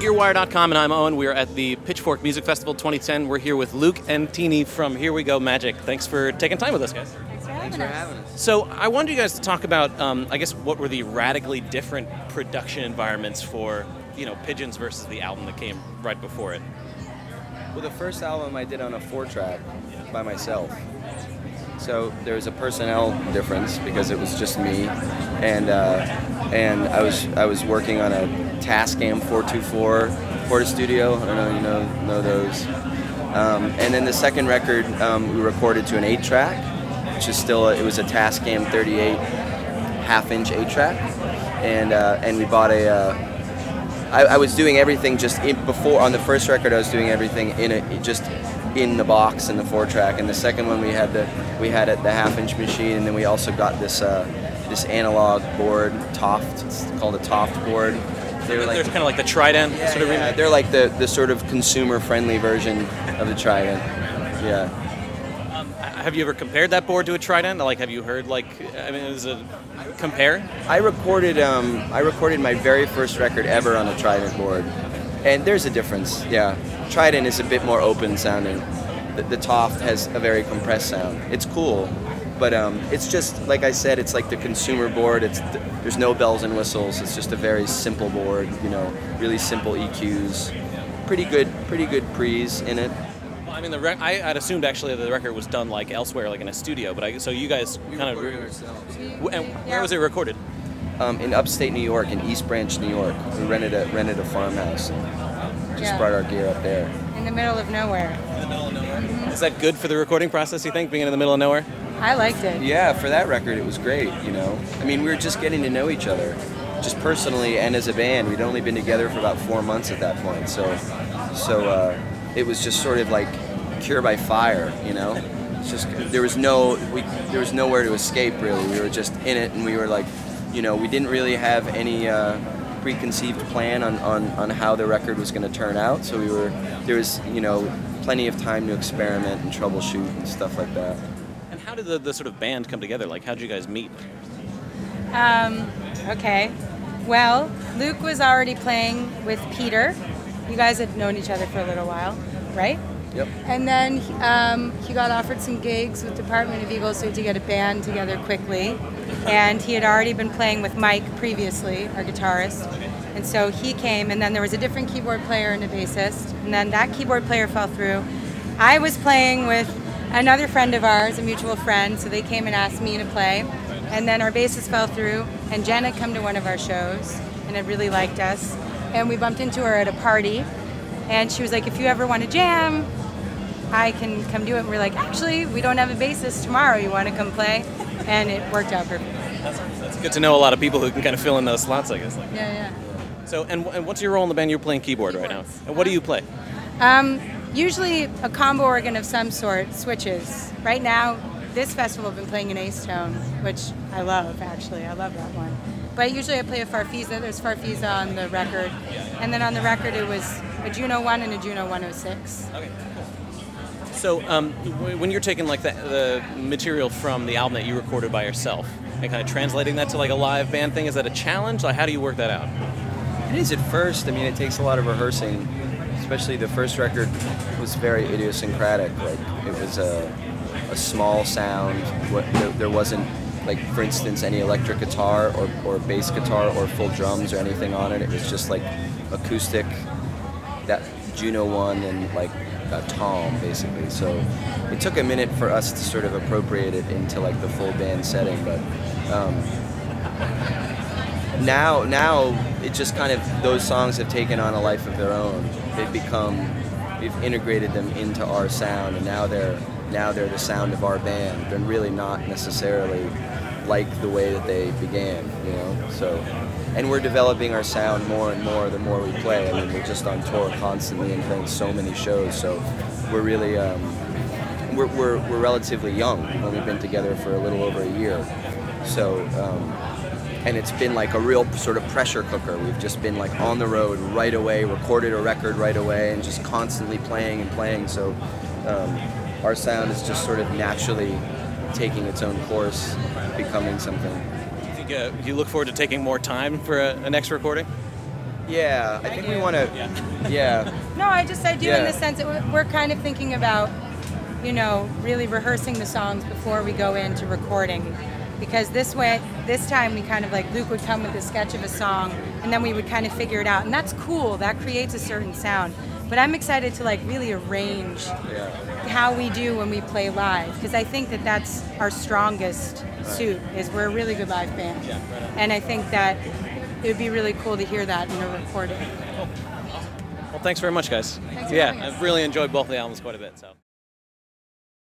HearWire.com, and I'm Owen. We're at the Pitchfork Music Festival 2010. We're here with Luke and Tini from Here We Go Magic. Thanks for taking time with us, guys. Thanks for having us. So I wanted you guys to talk about, I guess, what were the radically different production environments for, Pigeons versus the album that came right before it. Well, the first album I did on a 4-track by myself. So there was a personnel difference because it was just me, and I was working on a Tascam 424 Portastudio. I don't know if you know those. And then the second record we recorded to an 8-track, which is still it was a Tascam 38 half-inch 8-track, and we bought a. I was doing everything just before on the first record. I was doing everything just in the box in the 4-track, and the second one we had the half-inch machine, and then we also got this analog board, Toft. It's called a Toft board. They're kind of like the Trident sort of remake. They're like the sort of consumer-friendly version of the Trident. Yeah. Have you ever compared that board to a Trident? Like, have you heard is it compare? I recorded my very first record ever on a Trident board, and there's a difference. Yeah. Trident is a bit more open sounding. The Toft has a very compressed sound. It's cool, but it's just like I said. It's like the consumer board. There's no bells and whistles. It's just a very simple board. Really simple EQs. Pretty good pre's in it. Well, I mean, I had assumed actually that the record was done like elsewhere, like in a studio. But so you guys kind of. And where was it recorded? In upstate New York, in East Branch, New York. We rented a farmhouse. Just brought our gear up there. In the middle of nowhere. In the middle of nowhere. Mm-hmm. Is that good for the recording process, you think, being in the middle of nowhere? I liked it. Yeah, for that record it was great, I mean, we were just getting to know each other, just personally and as a band. We'd only been together for about 4 months at that point, so it was just sort of like cure by fire, It's just there was nowhere to escape really. We were just in it, and we were like, we didn't really have any preconceived plan on how the record was going to turn out, so there was plenty of time to experiment and troubleshoot and stuff like that. And how did the sort of band come together? Like, how did you guys meet? Okay. Well, Luke was already playing with Peter. You guys had known each other for a little while, right? Yep. And then he got offered some gigs with Department of Eagle, so to get a band together quickly. And he had already been playing with Mike previously, our guitarist. And so he came, and then there was a different keyboard player and a bassist. And then that keyboard player fell through. I was playing with another friend of ours, a mutual friend, so they came and asked me to play. And then our bassist fell through, and Jen had come to one of our shows and had really liked us. And we bumped into her at a party, and she was like, if you ever want to jam, I can come do it. And we're like, actually, we don't have a bassist tomorrow. You want to come play? And it worked out perfectly. That's good to know a lot of people who can kind of fill in those slots, I guess. Yeah. So, and what's your role in the band? You're playing keyboard right now. And what do you play? Usually a combo organ of some sort, switches. Right now, this festival I've been playing an Acetone, which I love, actually. I love that one. But usually I play a Farfisa. There's Farfisa on the record. And then on the record it was a Juno 1 and a Juno 106. Okay. So when you're taking like the material from the album that you recorded by yourself and kind of translating that to like a live band thing, is that a challenge? Like, how do you work that out? It is at first. I mean, it takes a lot of rehearsing. Especially the first record was very idiosyncratic. Like, it was a small sound. There wasn't, like, for instance, any electric guitar or bass guitar or full drums or anything on it. It was just like acoustic, that Juno 1 and like a tom basically. So it took a minute for us to sort of appropriate it into like the full band setting, but now it just kind of, those songs have taken on a life of their own. We've integrated them into our sound, and now they're the sound of our band. They're really not necessarily like the way that they began, So, and we're developing our sound more and more the more we play. I mean, we're just on tour constantly and playing so many shows. So, we're really we're relatively young. We've only been together for a little over a year. So, and it's been like a real sort of pressure cooker. We've just been like on the road right away, recorded a record right away, and just constantly playing and playing. So, our sound is just sort of naturally taking its own course, becoming something. Do you look forward to taking more time for a next recording? Yeah, I think we want to. Yeah. No, I do Yeah. in the sense that we're kind of thinking about, you know, really rehearsing the songs before we go into recording. Because this time we kind of like, Luke would come with a sketch of a song and then we would kind of figure it out. And that's cool, that creates a certain sound. But I'm excited to like really arrange how we do when we play live. Because I think that that's our strongest suit, is we're a really good live band. Yeah, right on. And I think that it would be really cool to hear that in a recording. Well, thanks very much, guys. Thanks for having us. I've really enjoyed both of the albums quite a bit. So.